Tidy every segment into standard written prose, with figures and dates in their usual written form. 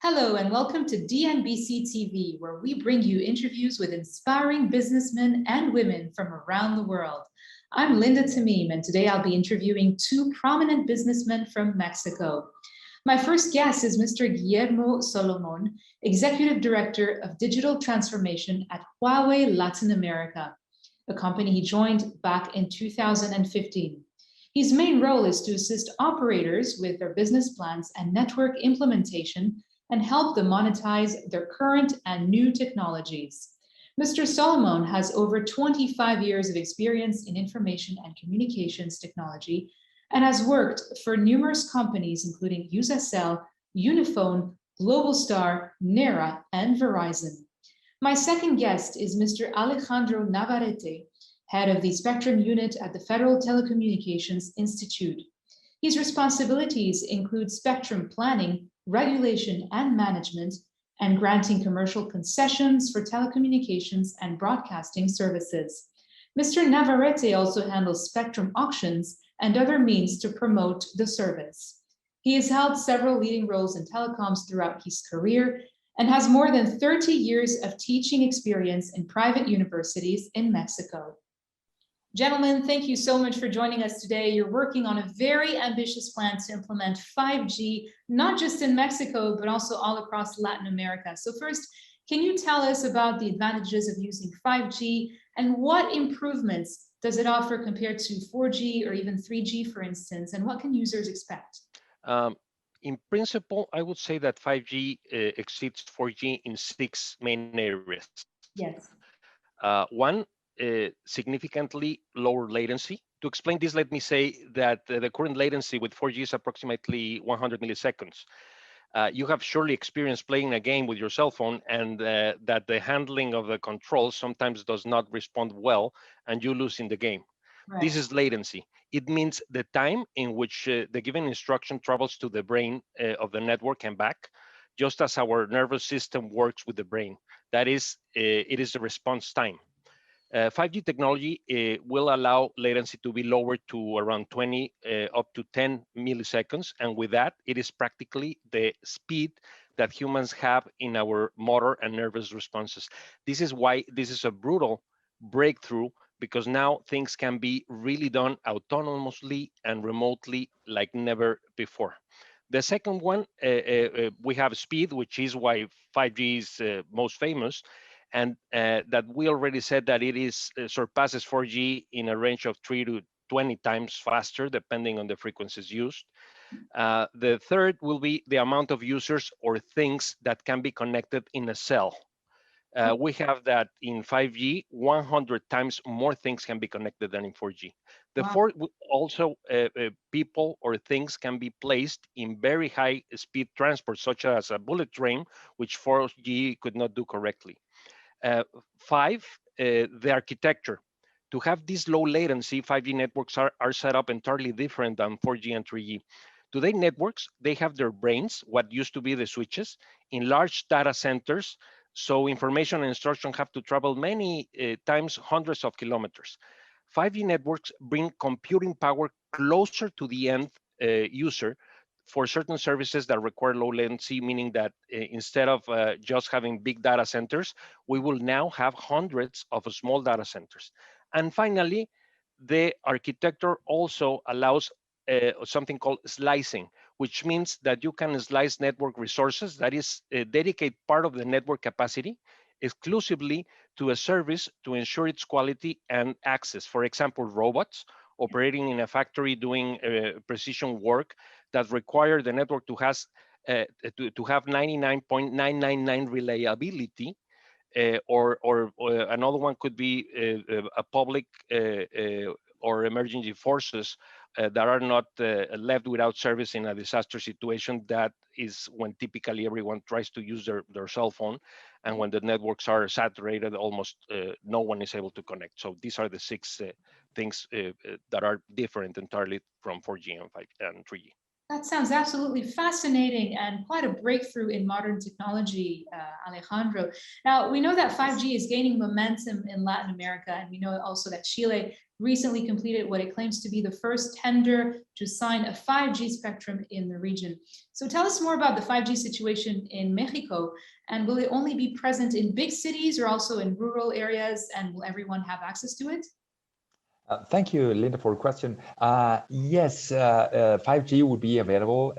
Hello and welcome to DNBC TV, where we bring you interviews with inspiring businessmen and women from around the world. I'm Linda Tamim, and today I'll be interviewing two prominent businessmen from Mexico. My first guest is Mr. Guillermo Solomon, Executive Director of Digital Transformation at Huawai Latin America, a company he joined back in 2015. His main role is to assist operators with their business plans and network implementation and help them monetize their current and new technologies. Mr. Solomon has over 25 years of experience in information and communications technology and has worked for numerous companies including Usacell, Unifone, Globalstar, Nera, and Verizon. My second guest is Mr. Alejandro Navarrete, head of the Spectrum Unit at the Federal Telecommunications Institute. His responsibilities include spectrum planning, regulation and management, and granting commercial concessions for telecommunications and broadcasting services. Mr. Navarrete also handles spectrum auctions and other means to promote the service. He has held several leading roles in telecoms throughout his career and has more than 30 years of teaching experience in private universities in Mexico. Gentlemen, thank you so much for joining us today. You're working on a very ambitious plan to implement 5G, not just in Mexico, but also all across Latin America. So first, can you tell us about the advantages of using 5G and what improvements does it offer compared to 4G or even 3G, for instance, and what can users expect? In principle, I would say that 5G exceeds 4G in 6 main areas. Yes. One, significantly lower latency. To explain this, let me say that the current latency with 4G is approximately 100 milliseconds. You have surely experienced playing a game with your cell phone and that the handling of the controls sometimes does not respond well and you lose in the game. Right. This is latency. It means the time in which the given instruction travels to the brain of the network and back, just as our nervous system works with the brain. That is, it is the response time. 5G technology will allow latency to be lowered to around 20 up to 10 milliseconds. And with that, it is practically the speed that humans have in our motor and nervous responses. This is why this is a brutal breakthrough, because now things can be really done autonomously and remotely like never before. The second one, we have speed, which is why 5G is most famous. And that we already said that it is surpasses 4G in a range of 3 to 20 times faster, depending on the frequencies used. The third will be the amount of users or things that can be connected in a cell. We have that in 5G, 100 times more things can be connected than in 4G. The fourth, also people or things can be placed in very high speed transport, such as a bullet train, which 4G could not do correctly. Five, the architecture. To have this low latency, 5G networks are set up entirely different than 4G and 3G. Today, networks, they have their brains, what used to be the switches, in large data centers, so information and instruction have to travel many times, hundreds of kilometers. 5G networks bring computing power closer to the end user for certain services that require low latency, meaning that instead of just having big data centers, we will now have hundreds of small data centers. And finally, the architecture also allows something called slicing, which means that you can slice network resources, that is, dedicate part of the network capacity exclusively to a service to ensure its quality and access. For example, robots operating in a factory doing precision work that require the network to have 99.999 reliability, or another one could be a public or emergency forces that are not left without service in a disaster situation. That is when typically everyone tries to use their cell phone, and when the networks are saturated, almost no one is able to connect. So these are the 6 things that are different entirely from 4G and 5G and 3G. That sounds absolutely fascinating and quite a breakthrough in modern technology, Alejandro. Now, we know that 5G is gaining momentum in Latin America, and we know also that Chile recently completed what it claims to be the first tender to sign a 5G spectrum in the region. So tell us more about the 5G situation in Mexico, and will it only be present in big cities or also in rural areas, and will everyone have access to it? Thank you, Linda, for the question. Yes, 5G would be available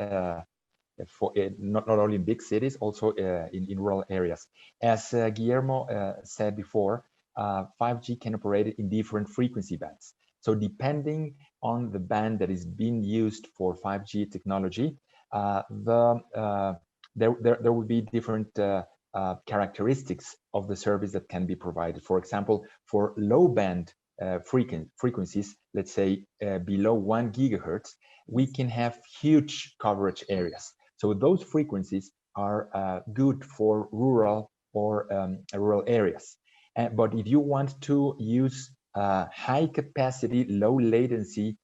for not only in big cities, also in rural areas. As Guillermo said before, 5G can operate in different frequency bands. So depending on the band that is being used for 5G technology, there will be different characteristics of the service that can be provided. For example, for low band frequencies, let's say below 1 gigahertz, we can have huge coverage areas. So those frequencies are good for rural or rural areas. But if you want to use high capacity, low latency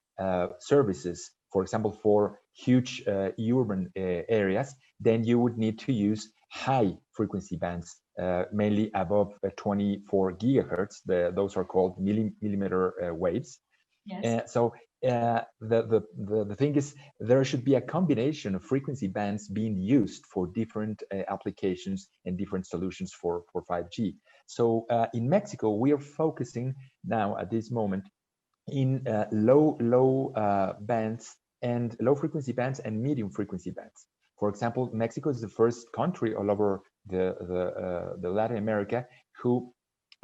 services, for example, for huge urban areas, then you would need to use high frequency bands, mainly above 24 gigahertz. Those are called millimeter waves. Yes. So the thing is, there should be a combination of frequency bands being used for different applications and different solutions for 5G. So in Mexico, we are focusing now at this moment in low bands and low frequency bands and medium frequency bands. For example, Mexico is the first country all over the Latin America who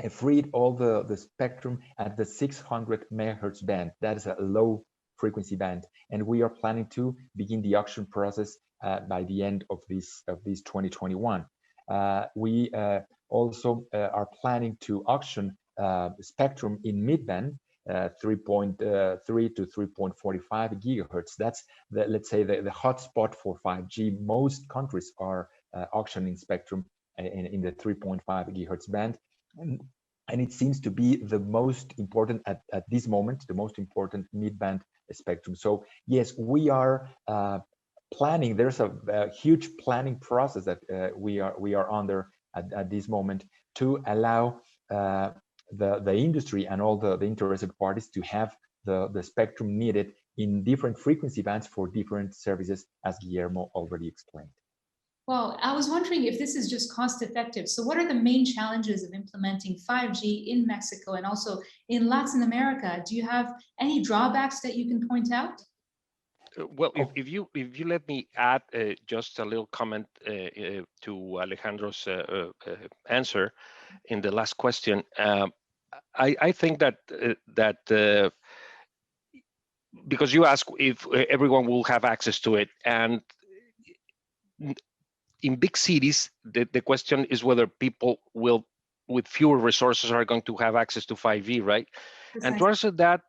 freed all the spectrum at the 600 megahertz band. That is a low frequency band, and we are planning to begin the auction process by the end of this 2021. We also are planning to auction spectrum in mid-band, 3.3 to 3.45 gigahertz. That's let's say the hotspot for 5G. Most countries are auctioning spectrum in the 3.5 gigahertz band. And it seems to be the most important at this moment, the most important mid-band spectrum. So yes, we are planning. There's a huge planning process that we are under at this moment to allow the industry and all the interested parties to have the spectrum needed in different frequency bands for different services, as Guillermo already explained. Well, I was wondering if this is just cost effective. So what are the main challenges of implementing 5G in Mexico and also in Latin America? Do you have any drawbacks that you can point out? Well, if you let me add just a little comment to Alejandro's answer in the last question, I think that because you ask if everyone will have access to it, and in big cities, the question is whether people will, with fewer resources, are going to have access to 5G, right? Precisely. And to answer that,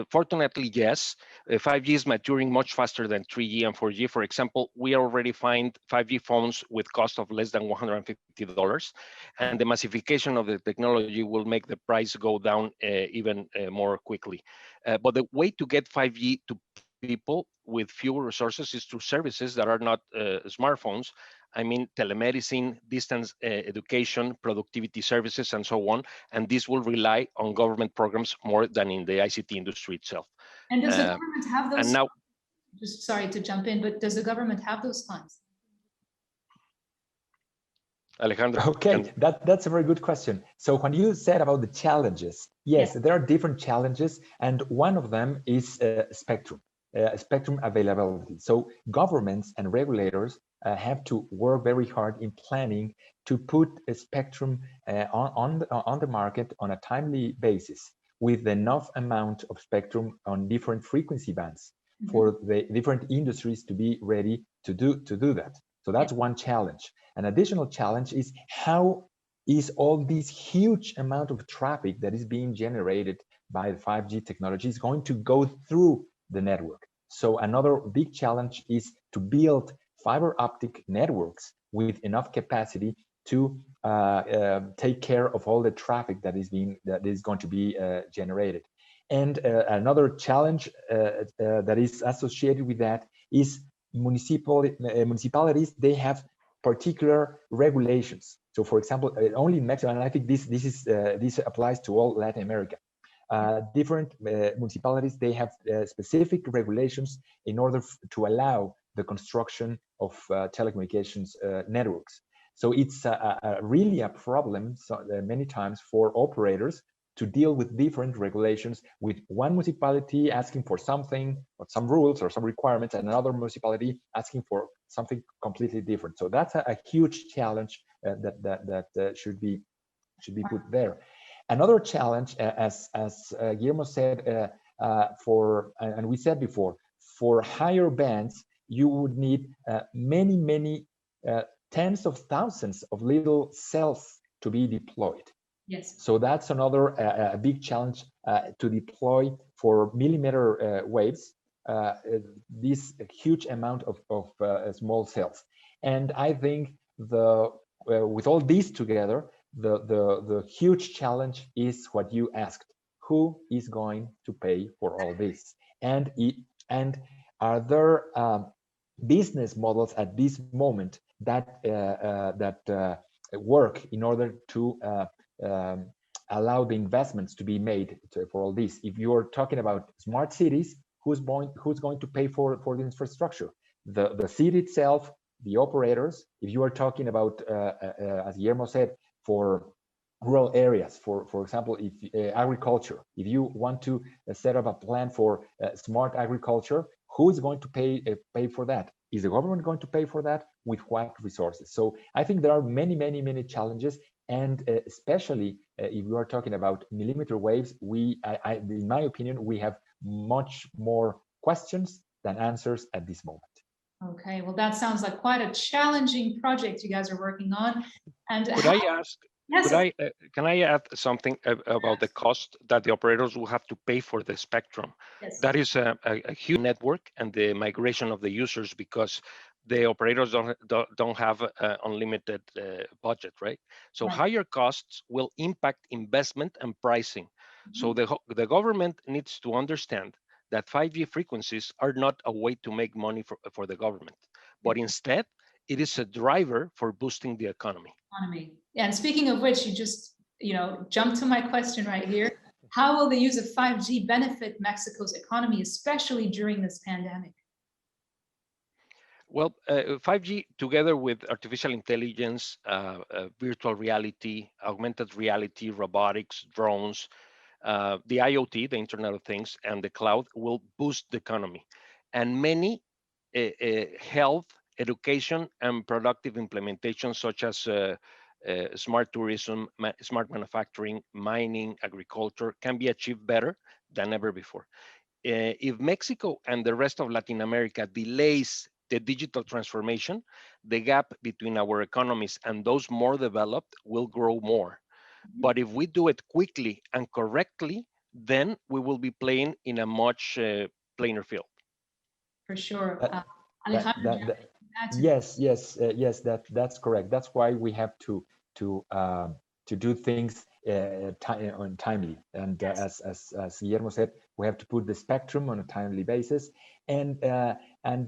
fortunately, yes, 5G is maturing much faster than 3G and 4G. For example, we already find 5G phones with cost of less than $150, and the massification of the technology will make the price go down even more quickly. But the way to get 5G to people with fewer resources is through services that are not smartphones. I mean, telemedicine, distance education, productivity services, and so on. And this will rely on government programs more than in the ICT industry itself. And does the government have those? And now, just sorry to jump in, but does the government have those funds? Alejandro. Okay, that's a very good question. So when you said about the challenges, yes, there are different challenges, and one of them is spectrum availability. So governments and regulators have to work very hard in planning to put a spectrum on the market on a timely basis with enough amount of spectrum on different frequency bands for the different industries to be ready to do that. So that's one challenge. An additional challenge is how is all this huge amount of traffic that is being generated by the 5G technology is going to go through the network. So another big challenge is to build fiber optic networks with enough capacity to take care of all the traffic that is going to be generated. And another challenge that is associated with that is municipalities. They have particular regulations. So, for example, only in Mexico, and I think this applies to all Latin America. Different municipalities, they have specific regulations in order to allow the construction of telecommunications networks. So it's really a problem many times for operators to deal with different regulations, with one municipality asking for something, or some rules or some requirements, and another municipality asking for something completely different. So that's a huge challenge that should be put there. Another challenge, as Guillermo said, and we said before, for higher bands, you would need many tens of thousands of little cells to be deployed. Yes. So that's another big challenge to deploy for millimeter waves, this huge amount of small cells. And I think with all these together, the huge challenge is what you asked: who is going to pay for all this? And are there business models at this moment that work in order to allow the investments to be made for all this? If you're talking about smart cities, who's going to pay for the infrastructure? The city itself, the operators. If you are talking about, as Guillermo said, for rural areas, for example, if agriculture, if you want to set up a plan for smart agriculture, who is going to pay for that? Is the government going to pay for that? With what resources? So I think there are many challenges, and especially if we are talking about millimeter waves, in my opinion, we have much more questions than answers at this moment. Okay, well, that sounds like quite a challenging project you guys are working on. And could I ask? Yes. Can I add something about the cost that the operators will have to pay for the spectrum? Yes. That is a huge network and the migration of the users, because the operators don't have unlimited budget, right? So Right. higher costs will impact investment and pricing. So the government needs to understand that 5G frequencies are not a way to make money for the government, but instead it is a driver for boosting the economy. And speaking of which, you just jumped to my question right here. How will the use of 5G benefit Mexico's economy, especially during this pandemic? Well, 5G together with artificial intelligence, virtual reality, augmented reality, robotics, drones, the IoT, the Internet of Things, and the cloud will boost the economy. And many health, education, and productive implementations such as smart tourism, smart manufacturing, mining, agriculture can be achieved better than ever before. If Mexico and the rest of Latin America delays the digital transformation, the gap between our economies and those more developed will grow more. But if we do it quickly and correctly, then we will be playing in a much plainer field. For sure. Alejandro, yes, that's correct. That's why we have to do things timely. And as Guillermo said, we have to put the spectrum on a timely basis. And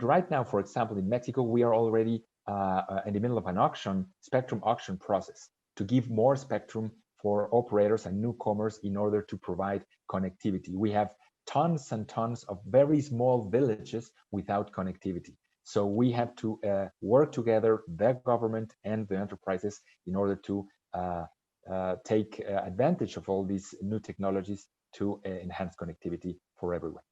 right now, for example, in Mexico, we are already in the middle of an spectrum auction process to give more spectrum for operators and newcomers in order to provide connectivity. We have tons and tons of very small villages without connectivity. So we have to work together, the government and the enterprises, in order to take advantage of all these new technologies to enhance connectivity for everyone.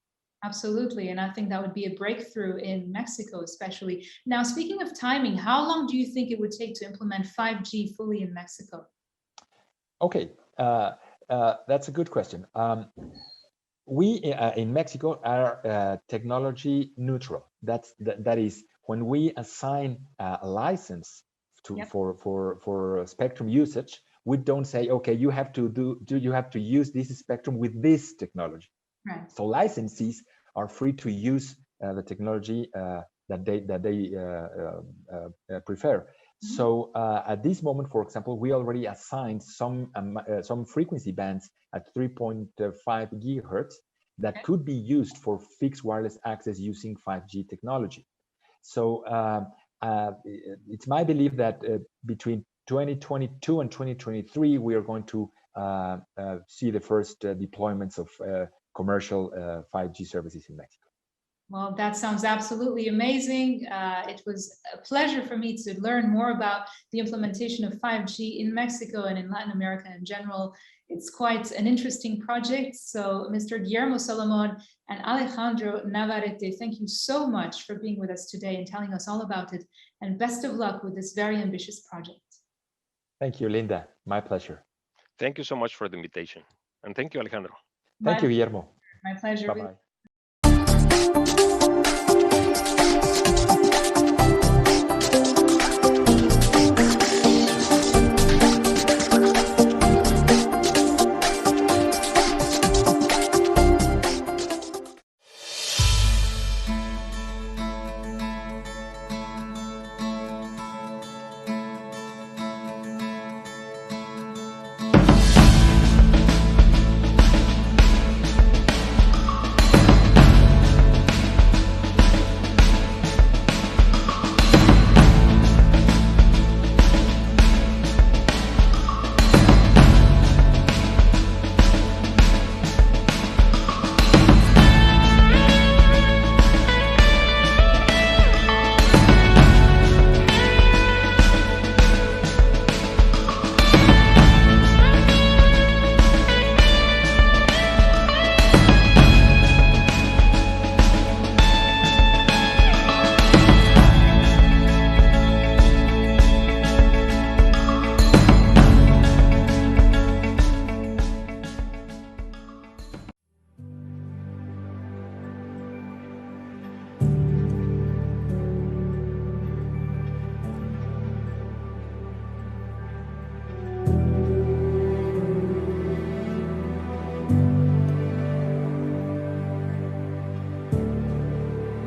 Absolutely, and I think that would be a breakthrough in Mexico, especially. Now, speaking of timing, how long do you think it would take to implement 5G fully in Mexico? Okay, that's a good question. We in Mexico are technology neutral. That is, when we assign a license for spectrum usage, we don't say, okay, you have to use this spectrum with this technology. Right. So licensees are free to use the technology that they prefer. So at this moment, for example, we already assigned some frequency bands at 3.5 gigahertz that could be used for fixed wireless access using 5G technology. So it's my belief that between 2022 and 2023, we are going to see the first deployments of commercial 5G services in Mexico. Well, that sounds absolutely amazing. It was a pleasure for me to learn more about the implementation of 5G in Mexico and in Latin America in general. It's quite an interesting project. So Mr. Guillermo Solomon and Alejandro Navarrete, thank you so much for being with us today and telling us all about it. And best of luck with this very ambitious project. Thank you, Linda. My pleasure. Thank you so much for the invitation. And thank you, Alejandro. Thank you, Guillermo. My pleasure. Bye-bye.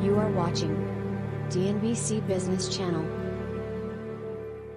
You are watching DNBC Business Channel.